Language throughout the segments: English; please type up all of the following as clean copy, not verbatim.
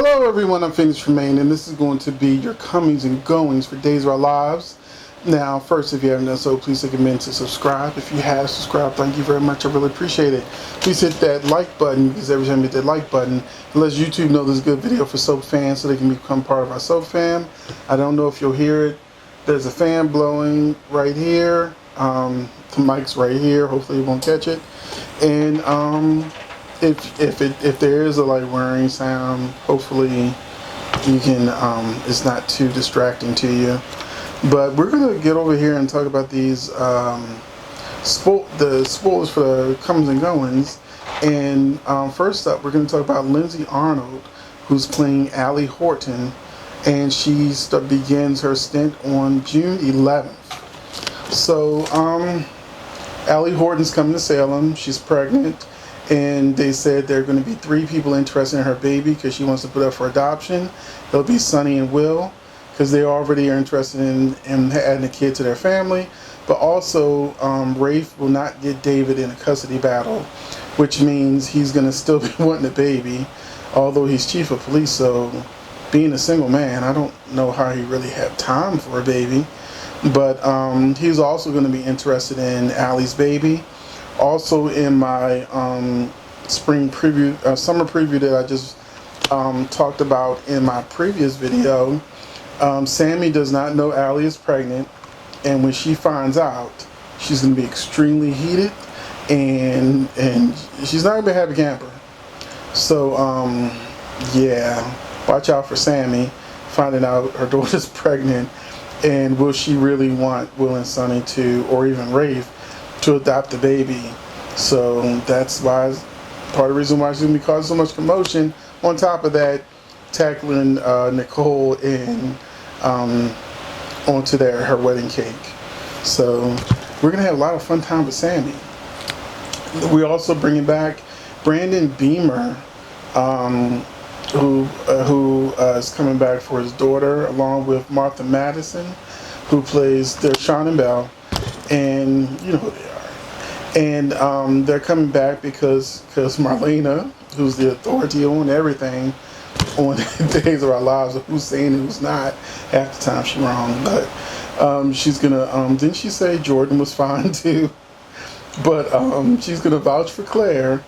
Hello everyone, I'm Tremayne, and this is going to be your comings and goings for Days of Our Lives. Now, first, if you haven't done so, please take a minute to subscribe. If you have subscribed, thank you very much. I really appreciate it. Please hit that like button, because every time you hit that like button, it lets YouTube know this is a good video for soap fans so they can become part of our soap fam. I don't know if you'll hear it. There's a fan blowing right here. The mic's right here. Hopefully you won't catch it. And if there is a whirring sound, hopefully you can it's not too distracting to you. But we're gonna get over here and talk about these the spoilers for the comings and goings. And first up, we're gonna talk about Lindsay Arnold, who's playing Allie Horton, and she begins her stint on June 11th. So Allie Horton's coming to Salem. She's pregnant. And they said there are going to be 3 people interested in her baby because she wants to put up for adoption. It'll be Sonny and Will, because they already are interested in adding a kid to their family. But also, Rafe will not get David in a custody battle, which means he's going to still be wanting a baby, although he's chief of police. So, being a single man, I don't know how he really have time for a baby. But he's also going to be interested in Allie's baby. Also, in my summer preview that I just talked about in my previous video, Sammy does not know Allie is pregnant, and when she finds out, she's going to be extremely heated, and she's not going to be a happy camper. So, yeah, watch out for Sammy finding out her daughter's pregnant, and will she really want Will and Sonny to, or even Rafe, to adopt the baby. So that's why, part of the reason why she's going to be causing so much commotion. On top of that, tackling Nicole and onto her wedding cake. So we're going to have a lot of fun time with Sammy. We're also bringing back Brandon Beamer, who is coming back for his daughter, along with Martha Madison, who plays Sean and Belle. And you know who they are. And they're coming back because Marlena, who's the authority on everything on Days of Our Lives, of who's saying and who's not, half the time she's wrong. But she's gonna didn't she say Jordan was fine too? But she's gonna vouch for Claire,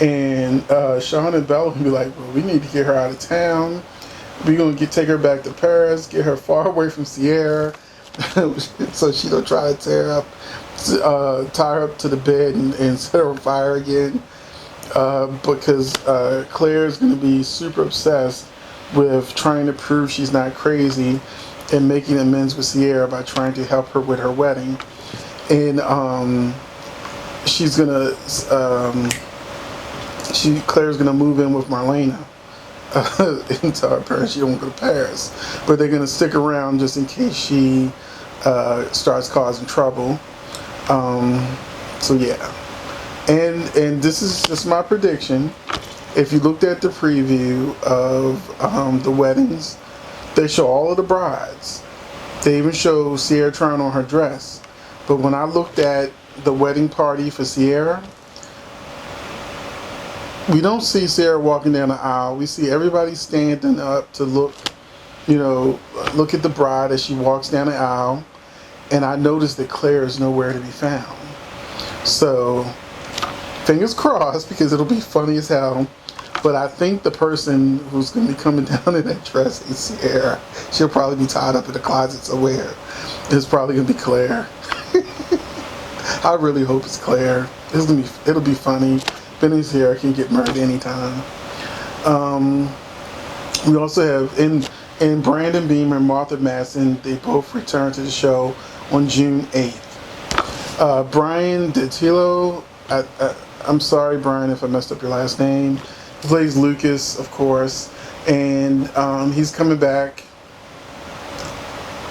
and Sean and Bella will be like, well, we need to get her out of town. We're gonna take her back to Paris, get her far away from Sierra, so she don't try to tie her up to the bed and set her on fire again, because Claire's going to be super obsessed with trying to prove she's not crazy and making amends with Sierra by trying to help her with her wedding. And Claire's going to move in with Marlena and tell her parents she don't go to Paris, but they're going to stick around just in case she starts causing trouble. So yeah, and this is just my prediction. If you looked at the preview of the weddings, they show all of the brides. They even show Sierra trying on her dress. But when I looked at the wedding party for Sierra, we don't see Sierra walking down the aisle. We see everybody standing up to look at the bride as she walks down the aisle. And I noticed that Claire is nowhere to be found. So, fingers crossed, because it'll be funny as hell. But I think the person who's going to be coming down in that dress is Sierra. She'll probably be tied up in the closet somewhere. It's probably going to be Claire. I really hope it's Claire. It'll be funny. Ben and Sierra can get murdered anytime. We also have in Brandon Beamer and Martha Madison. They both return to the show on June 8th. Brian DiTillo, I'm sorry, Brian, if I messed up your last name. He plays Lucas, of course, and he's coming back.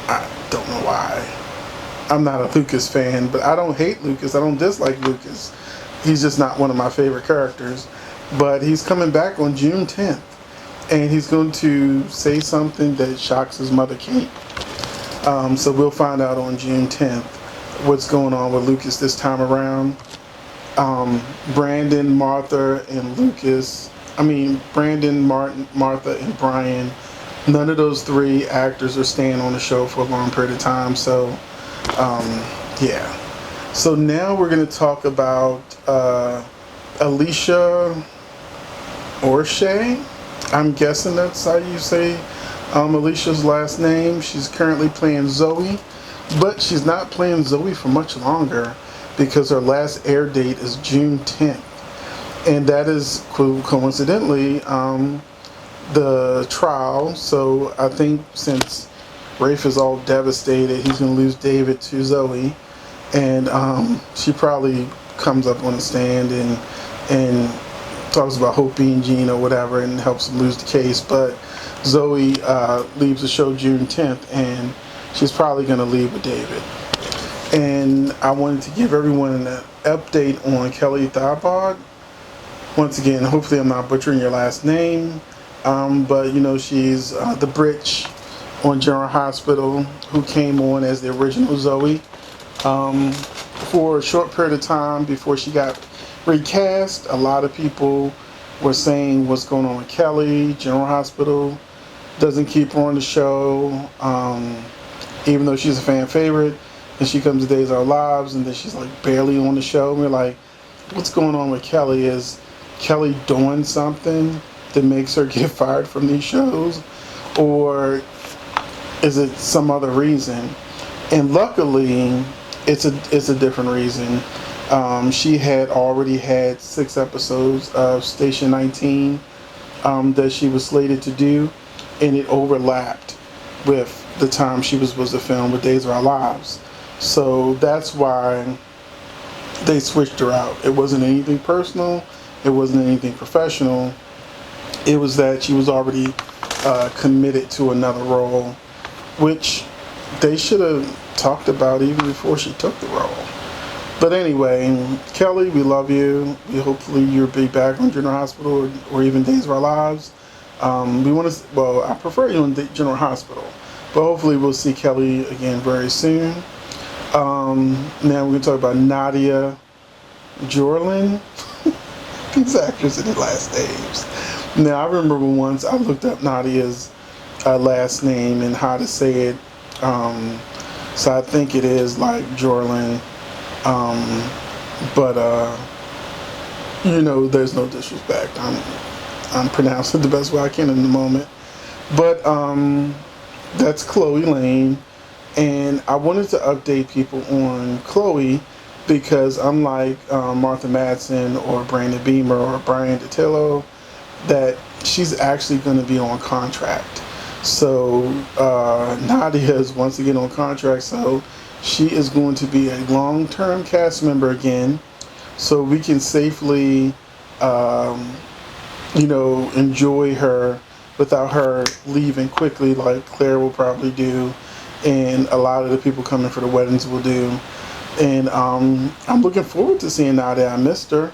I don't know why. I'm not a Lucas fan, but I don't hate Lucas. I don't dislike Lucas. He's just not one of my favorite characters. But he's coming back on June 10th, and he's going to say something that shocks his mother, Kate. So we'll find out on June 10th what's going on with Lucas this time around. Brandon, Martha, and Lucas Brandon, Martin, Martha, and Brian. None of those three actors are staying on the show for a long period of time. So, yeah. So now we're going to talk about Alicia Orche. I'm guessing that's how you say Alicia's last name. She's currently playing Zoe, but she's not playing Zoe for much longer because her last air date is June 10th. And that is coincidentally the trial. So I think since Rafe is all devastated, he's going to lose David to Zoe. And she probably comes up on the stand and talks about Hope being Jean or whatever and helps him lose the case. But Zoe leaves the show June 10th, and she's probably going to leave with David. And I wanted to give everyone an update on Kelly Thabod. Once again, hopefully I'm not butchering your last name, but she's the Britch on General Hospital who came on as the original Zoe for a short period of time before she got recast. A lot of people were saying what's going on with Kelly. General Hospital doesn't keep her on the show, even though she's a fan favorite. And she comes to Days of Our Lives, and then she's like barely on the show. And we're like, what's going on with Kelly? Is Kelly doing something that makes her get fired from these shows, or is it some other reason? And luckily, it's a different reason. She had already had 6 episodes of Station 19 that she was slated to do, and it overlapped with the time she was supposed to film with Days of Our Lives. So that's why they switched her out. It wasn't anything personal. It wasn't anything professional. It was that she was already committed to another role, which they should have talked about even before she took the role. But anyway, Kelly, we love you. Hopefully you'll be back on General Hospital or even Days of Our Lives. I prefer you on General Hospital, but hopefully we'll see Kelly again very soon. Now we're going to talk about Nadia Lang. These actors and their last names. Now, I remember once I looked up Nadia's last name and how to say it. So I think it is like Jorlin. There's no disrespect. I'm pronouncing it the best way I can in the moment. But that's Chloe Lane. And I wanted to update people on Chloe because unlike Martha Madsen or Brandon Beamer or Brian DiTillo, that she's actually going to be on contract. So Nadia is once again on contract, so she is going to be a long-term cast member again, so we can safely enjoy her without her leaving quickly like Claire will probably do, and a lot of the people coming for the weddings will do. And I'm looking forward to seeing Nadia. I missed her.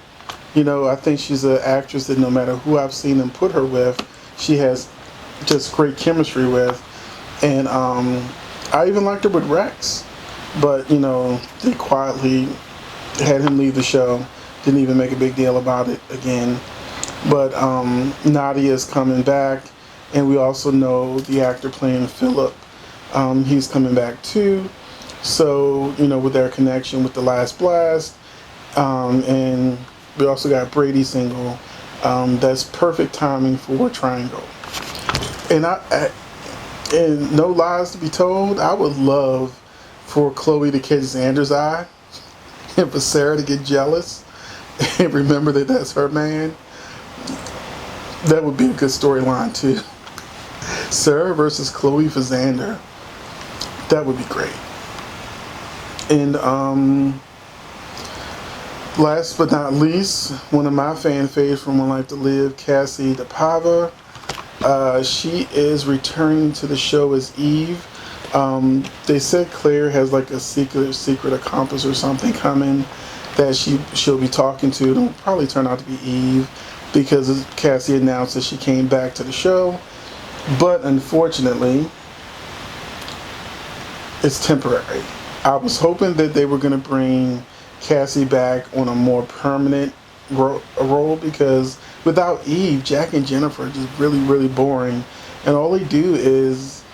I think she's an actress that no matter who I've seen them put her with, she has just great chemistry with. And I even liked her with Rex. But, they quietly had him leave the show. Didn't even make a big deal about it again. But Nadia is coming back. And we also know the actor playing Philip. He's coming back too. So, with their connection with The Last Blast. And we also got Brady single. That's perfect timing for Triangle. And no lies to be told, I would love for Chloe to catch Xander's eye and for Sarah to get jealous and remember that that's her man. That would be a good storyline too. Sarah versus Chloe for Xander. That would be great. And last but not least, one of my fan faves from One Life to Live, Cassie DePavo. She is returning to the show as Eve. They said Claire has like a secret accomplice or something coming that she'll be talking to. It'll probably turn out to be Eve because Cassie announced that she came back to the show. But unfortunately, it's temporary. I was hoping that they were going to bring Cassie back on a more permanent role because without Eve, Jack and Jennifer are just really, really boring. And all they do is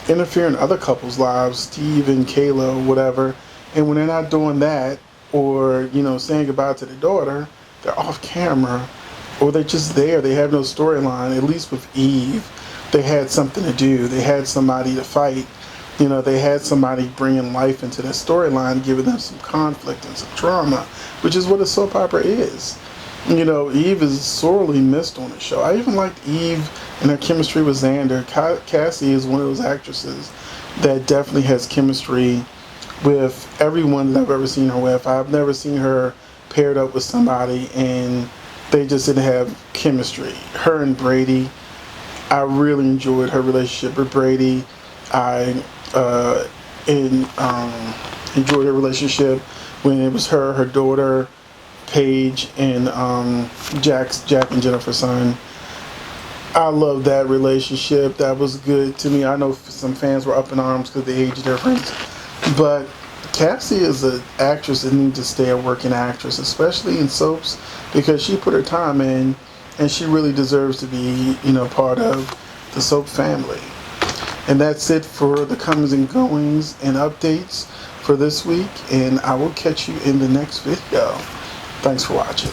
interfere in other couples' lives, Steve and Kayla or whatever. And when they're not doing that, or saying goodbye to the daughter, they're off camera, or they're just there. They have no storyline. At least with Eve, they had something to do. They had somebody to fight. They had somebody bringing life into their storyline, giving them some conflict and some drama, which is what a soap opera is. Eve is sorely missed on the show. I even liked Eve and her chemistry with Xander. Cassie is one of those actresses that definitely has chemistry with everyone that I've ever seen her with. I've never seen her paired up with somebody and they just didn't have chemistry. Her and Brady, I really enjoyed her relationship with Brady. I enjoyed her relationship when it was her daughter, Paige, and Jack and Jennifer's son. I love that relationship. That was good to me. I know some fans were up in arms because of the age difference, but Cassie is an actress that needs to stay a working actress, especially in soaps, because she put her time in, and she really deserves to be, part of the soap family. And that's it for the comings and goings and updates for this week, and I will catch you in the next video. Thanks for watching.